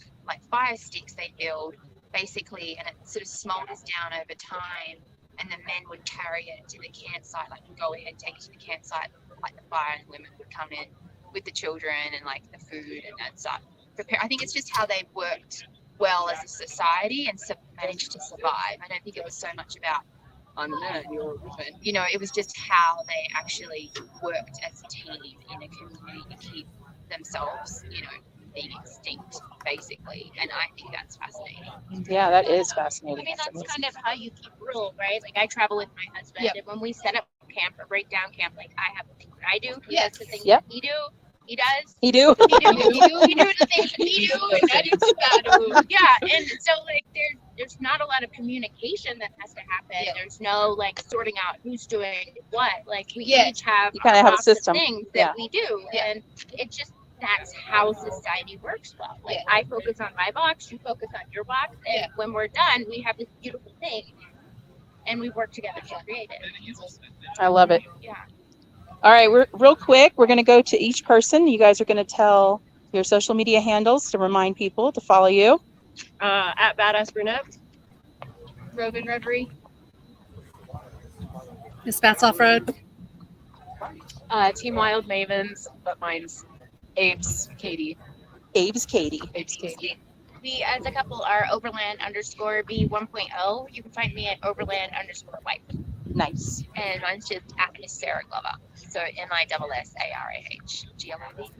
fire sticks they build basically, and it sort of smolders down over time, and the men would carry it to the campsite, like go ahead, take it to the campsite, like the fire, and women would come in with the children and like the food and that stuff. I think it's just how they worked well as a society and managed to survive. I don't think it was so much about I'm a man, you're a woman. It was just how they actually worked as a team in a community to keep themselves, being extinct, basically. And I think that's fascinating. Yeah, that is I fascinating. mean, that's kind of how you keep rural, right? Like I travel with my husband, and when we set up camp or break down camp, like I have the thing that I do. He does the thing Yep. that he do. He does. You do? He do the things that he do, and I do that. Yeah, and so like there's not a lot of communication that has to happen. There's no like sorting out who's doing what. Like we each have You kinda have a box of system. things that we do, and it just that's how society works well. Like I focus on my box, you focus on your box, and when we're done, we have this beautiful thing, and we work together to create it. I love it. Yeah. All right, we're real quick. We're going to go to each person. You guys are going to tell your social media handles to remind people to follow you. At Badass Brunette. Rogan Reverie. Miss Bats Off Road. Team Wild Mavens, but mine's Abe's Katie. Abe's Katie. Abe's Katie. We as a couple are Overland _B 1.0. You can find me at Overland _wife. Nice. And mine's just at Miss Sarah Glover. So MISSARAH GLOVE.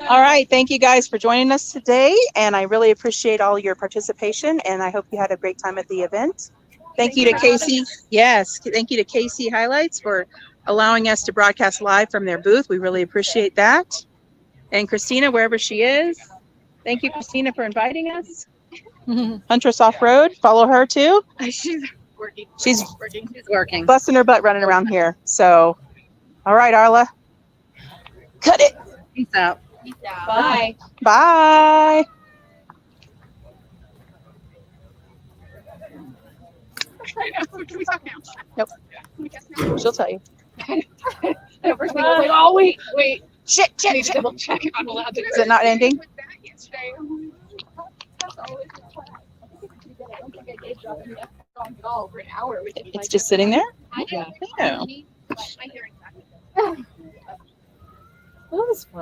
All right. Thank you guys for joining us today. And I really appreciate all your participation. And I hope you had a great time at the event. Thank you to KC. Yes. Thank you to KC HiLites for allowing us to broadcast live from their booth. We really appreciate that. And Christina, wherever she is. Thank you, Christina, for inviting us. Huntress Off-Road. Follow her too. She's working. She's Working. busting her butt running around here. So, all right, Arla. Cut it. Peace out. Bye. Bye. Nope. She'll tell you. Oh, wait. Shit. I need to double check if I'm allowed to. Is it not ending? For an hour. It's just sitting there? I Yeah. My hearing's not good. That was fun.